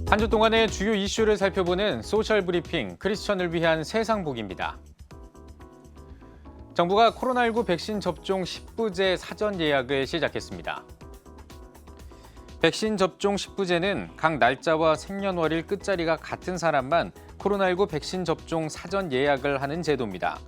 한 주 동안의 주요 이슈를 살펴보는 소셜 브리핑 크리스천을 위한 세상복입니다. 정부가 코로나19 백신 접종 10부제 사전 예약을 시작했습니다. 백신 접종 10부제는 각 날짜와 생년월일 끝자리가 같은 사람만 코로나19 백신 접종 사전 예약을 하는 제도입니다.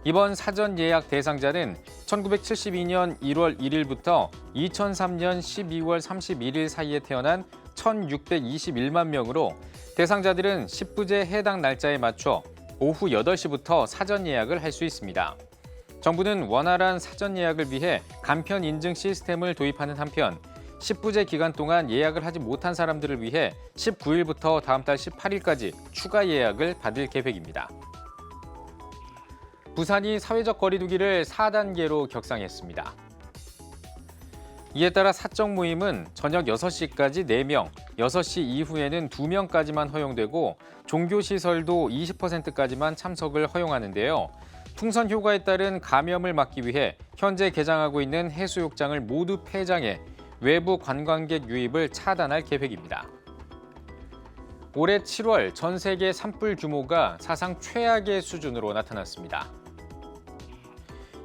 이번 사전 예약 대상자는 1972년 1월 1일부터 2003년 12월 31일 사이에 태어난 1,621만 명으로 대상자들은 10부제 해당 날짜에 맞춰 오후 8시부터 사전 예약을 할 수 있습니다. 정부는 원활한 사전 예약을 위해 간편 인증 시스템을 도입하는 한편 10부제 기간 동안 예약을 하지 못한 사람들을 위해 19일부터 다음 달 18일까지 추가 예약을 받을 계획입니다. 부산이 사회적 거리 두기를 4단계로 격상했습니다. 이에 따라 사적 모임은 저녁 6시까지 4명, 6시 이후에는 2명까지만 허용되고 종교시설도 20%까지만 참석을 허용하는데요. 풍선 효과에 따른 감염을 막기 위해 현재 개장하고 있는 해수욕장을 모두 폐장해 외부 관광객 유입을 차단할 계획입니다. 올해 7월 전 세계 산불 규모가 사상 최악의 수준으로 나타났습니다.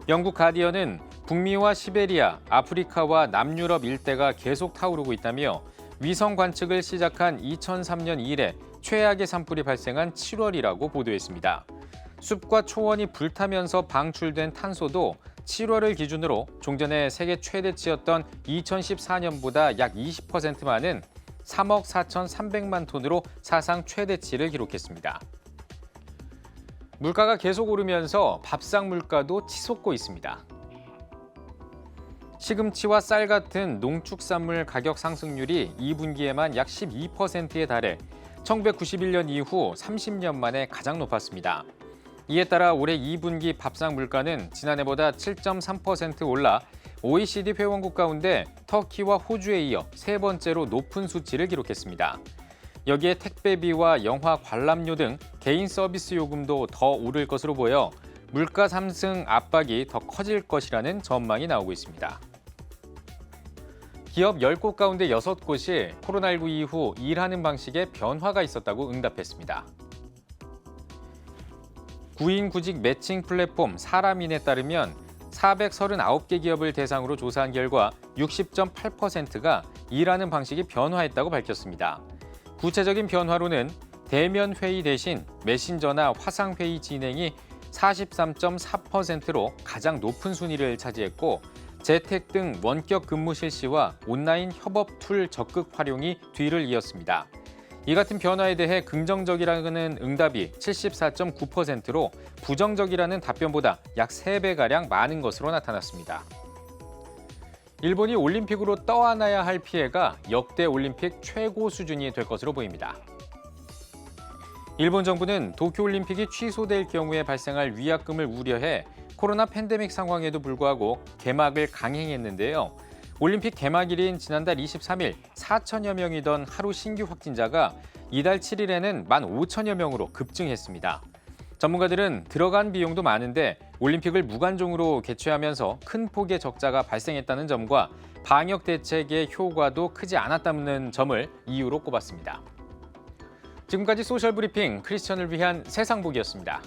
영국 가디언은 북미와 시베리아, 아프리카와 남유럽 일대가 계속 타오르고 있다며 위성 관측을 시작한 2003년 이래 최악의 산불이 발생한 7월이라고 보도했습니다. 숲과 초원이 불타면서 방출된 탄소도 7월을 기준으로 종전에 세계 최대치였던 2014년보다 약 20% 많은 3억 4,300만 톤으로 사상 최대치를 기록했습니다. 물가가 계속 오르면서 밥상 물가도 치솟고 있습니다. 시금치와 쌀 같은 농축산물 가격 상승률이 2분기에만 약 12%에 달해 1991년 이후 30년 만에 가장 높았습니다. 이에 따라 올해 2분기 밥상 물가는 지난해보다 7.3% 올라 OECD 회원국 가운데 터키와 호주에 이어 세 번째로 높은 수치를 기록했습니다. 여기에 택배비와 영화 관람료 등 개인 서비스 요금도 더 오를 것으로 보여 물가 상승 압박이 더 커질 것이라는 전망이 나오고 있습니다. 기업 10곳 가운데 6곳이 코로나19 이후 일하는 방식에 변화가 있었다고 응답했습니다. 구인구직 매칭 플랫폼 사람인에 따르면 439개 기업을 대상으로 조사한 결과 60.8%가 일하는 방식이 변화했다고 밝혔습니다. 구체적인 변화로는 대면 회의 대신 메신저나 화상 회의 진행이 43.4%로 가장 높은 순위를 차지했고 재택 등 원격 근무 실시와 온라인 협업 툴 적극 활용이 뒤를 이었습니다. 이 같은 변화에 대해 긍정적이라는 응답이 74.9%로 부정적이라는 답변보다 약 3배가량 많은 것으로 나타났습니다. 일본이 올림픽으로 떠안아야 할 피해가 역대 올림픽 최고 수준이 될 것으로 보입니다. 일본 정부는 도쿄올림픽이 취소될 경우에 발생할 위약금을 우려해 코로나 팬데믹 상황에도 불구하고 개막을 강행했는데요. 올림픽 개막일인 지난달 23일 4천여 명이던 하루 신규 확진자가 이달 7일에는 15,000여 명으로 급증했습니다. 전문가들은 들어간 비용도 많은데 올림픽을 무관중으로 개최하면서 큰 폭의 적자가 발생했다는 점과 방역 대책의 효과도 크지 않았다는 점을 이유로 꼽았습니다. 지금까지 소셜 브리핑 크리스천을 위한 세상복이었습니다.